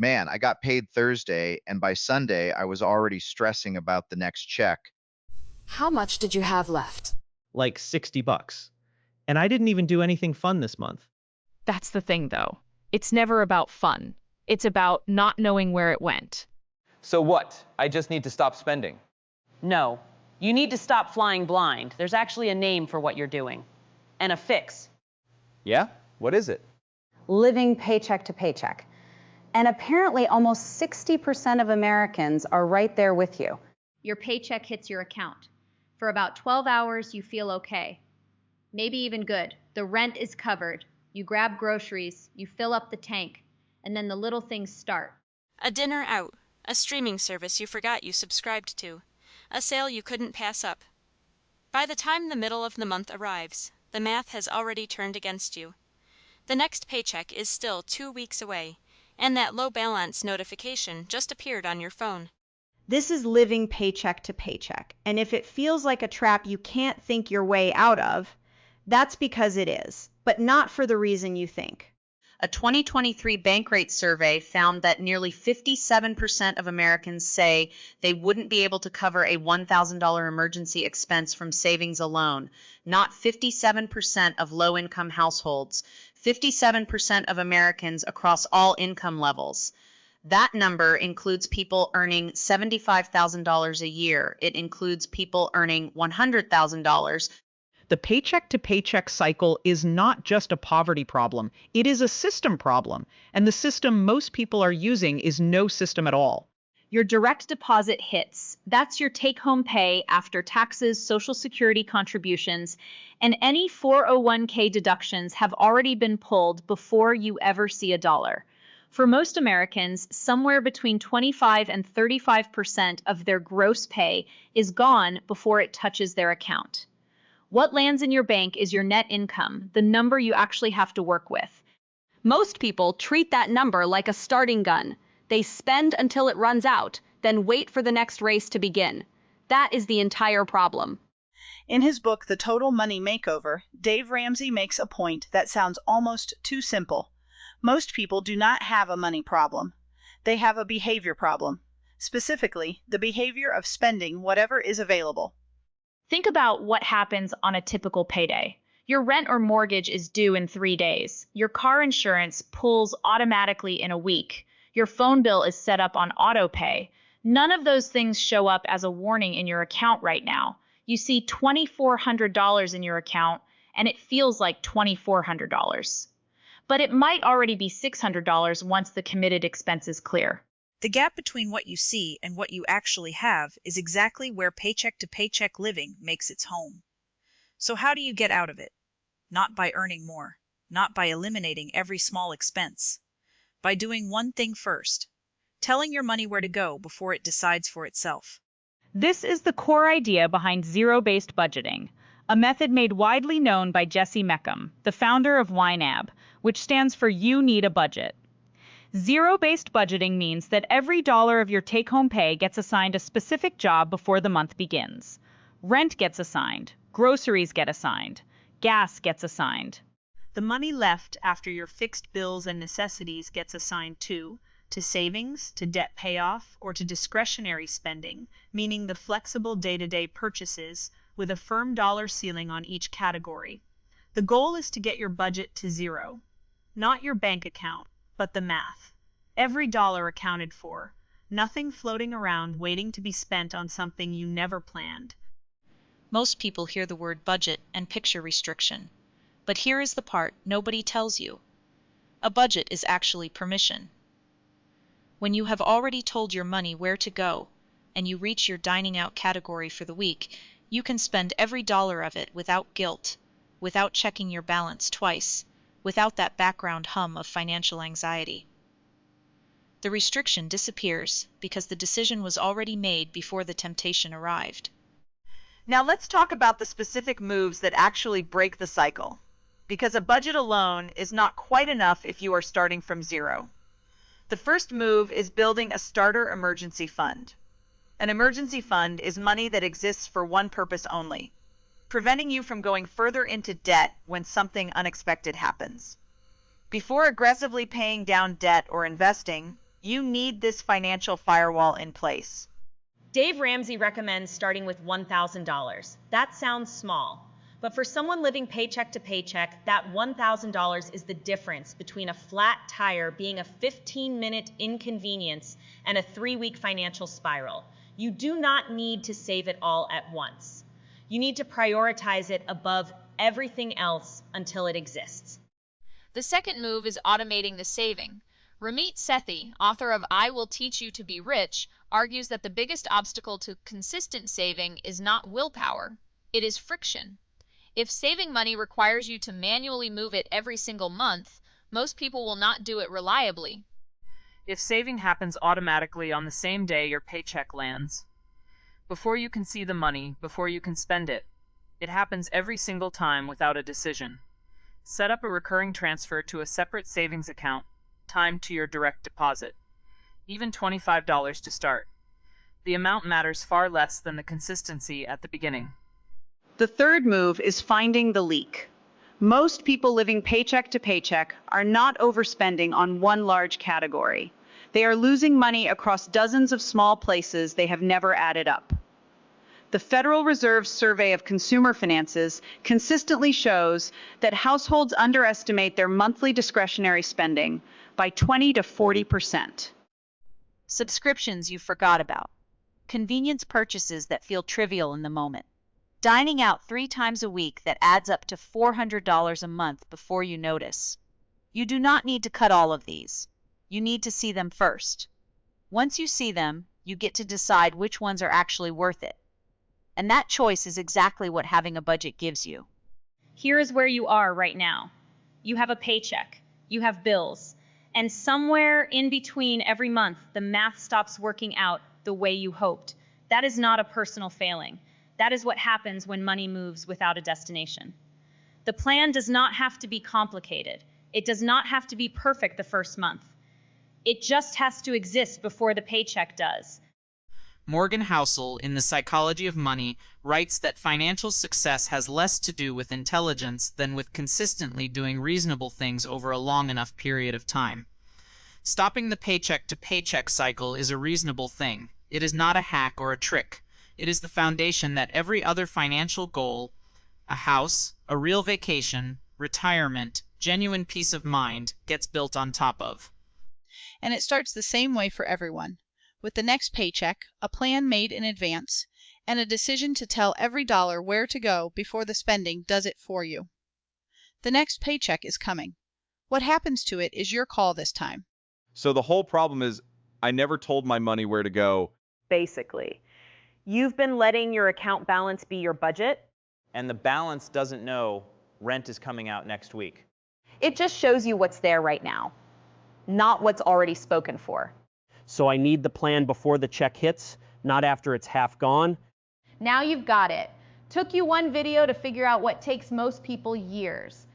Man, I got paid Thursday, and by Sunday, I was already stressing about the next check. How much did you have left? Like $60. And I didn't even do anything fun this month. That's the thing, though. It's never about fun. It's about not knowing where it went. So what? I just need to stop spending. No, you need to stop flying blind. There's actually a name for what you're doing, and a fix. Yeah? What is it? Living paycheck to paycheck. And apparently almost 60% of Americans are right there with you. Your paycheck hits your account. For about 12 hours, you feel okay. Maybe even good. The rent is covered. You grab groceries, you fill up the tank, and then the little things start. A dinner out, a streaming service you forgot you subscribed to, a sale you couldn't pass up. By the time the middle of the month arrives, the math has already turned against you. The next paycheck is still 2 weeks away, and that low balance notification just appeared on your phone. This is living paycheck to paycheck, and if it feels like a trap you can't think your way out of, that's because it is, but not for the reason you think. A 2023 Bankrate survey found that nearly 57% of Americans say they wouldn't be able to cover a $1,000 emergency expense from savings alone, not 57% of low-income households, 57% of Americans across all income levels. That number includes people earning $75,000 a year. It includes people earning $100,000. The paycheck to paycheck cycle is not just a poverty problem. It is a system problem. And the system most people are using is no system at all. Your direct deposit hits. That's your take-home pay after taxes, Social Security contributions, and any 401k deductions have already been pulled before you ever see a dollar. For most Americans, somewhere between 25 and 35% of their gross pay is gone before it touches their account. What lands in your bank is your net income, the number you actually have to work with. Most people treat that number like a starting gun. They spend until it runs out, then wait for the next race to begin. That is the entire problem. In his book, The Total Money Makeover, Dave Ramsey makes a point that sounds almost too simple. Most people do not have a money problem. They have a behavior problem. Specifically, the behavior of spending whatever is available. Think about what happens on a typical payday. Your rent or mortgage is due in 3 days. Your car insurance pulls automatically in a week. Your phone bill is set up on auto pay. None of those things show up as a warning in your account right now. You see $2,400 in your account, and it feels like $2,400. But it might already be $600 once the committed expenses clear. The gap between what you see and what you actually have is exactly where paycheck to paycheck living makes its home. So how do you get out of it? Not by earning more, not by eliminating every small expense. By doing one thing first, telling your money where to go before it decides for itself. This is the core idea behind zero-based budgeting, a method made widely known by Jesse Meckham, the founder of YNAB, which stands for You Need a Budget. Zero-based budgeting means that every dollar of your take-home pay gets assigned a specific job before the month begins. Rent gets assigned, groceries get assigned, gas gets assigned. The money left after your fixed bills and necessities gets assigned to savings, to debt payoff, or to discretionary spending, meaning the flexible day-to-day purchases with a firm dollar ceiling on each category. The goal is to get your budget to zero, not your bank account, but the math. Every dollar accounted for, nothing floating around waiting to be spent on something you never planned. Most people hear the word budget and picture restriction. But here is the part nobody tells you. A budget is actually permission. When you have already told your money where to go, and you reach your dining out category for the week, you can spend every dollar of it without guilt, without checking your balance twice, without that background hum of financial anxiety. The restriction disappears because the decision was already made before the temptation arrived. Now let's talk about the specific moves that actually break the cycle, because a budget alone is not quite enough if you are starting from zero. The first move is building a starter emergency fund. An emergency fund is money that exists for one purpose only: preventing you from going further into debt when something unexpected happens. Before aggressively paying down debt or investing, You need this financial firewall in place. Dave Ramsey recommends starting with $1,000. That sounds small, but for someone living paycheck to paycheck, that $1,000 is the difference between a flat tire being a 15-minute inconvenience and a 3-week financial spiral. You do not need to save it all at once. You need to prioritize it above everything else until it exists. The second move is automating the saving. Ramit Sethi, author of I Will Teach You to Be Rich, argues that the biggest obstacle to consistent saving is not willpower, it is friction. If saving money requires you to manually move it every single month, most people will not do it reliably. If saving happens automatically on the same day your paycheck lands, before you can see the money, before you can spend it, it happens every single time without a decision. Set up a recurring transfer to a separate savings account, timed to your direct deposit. Even $25 to start. The amount matters far less than the consistency at the beginning. The third move is finding the leak. Most people living paycheck to paycheck are not overspending on one large category. They are losing money across dozens of small places they have never added up. The Federal Reserve's survey of consumer finances consistently shows that households underestimate their monthly discretionary spending by 20 to 40%. Subscriptions you forgot about. Convenience purchases that feel trivial in the moment. Dining out 3 times a week that adds up to $400 a month before you notice. You do not need to cut all of these. You need to see them first. Once you see them, you get to decide which ones are actually worth it. And that choice is exactly what having a budget gives you. Here is where you are right now. You have a paycheck, you have bills, and somewhere in between every month, the math stops working out the way you hoped. That is not a personal failing. That is what happens when money moves without a destination. The plan does not have to be complicated. It does not have to be perfect the first month. It just has to exist before the paycheck does. Morgan Housel, in The Psychology of Money, writes that financial success has less to do with intelligence than with consistently doing reasonable things over a long enough period of time. Stopping the paycheck to paycheck cycle is a reasonable thing. It is not a hack or a trick. It is the foundation that every other financial goal, a house, a real vacation, retirement, genuine peace of mind, gets built on top of. And it starts the same way for everyone. With the next paycheck, a plan made in advance, and a decision to tell every dollar where to go before the spending does it for you. The next paycheck is coming. What happens to it is your call this time. So the whole problem is I never told my money where to go. Basically, you've been letting your account balance be your budget. And the balance doesn't know rent is coming out next week. It just shows you what's there right now, not what's already spoken for. So I need the plan before the check hits, not after it's half gone. Now you've got it. Took you one video to figure out what takes most people years.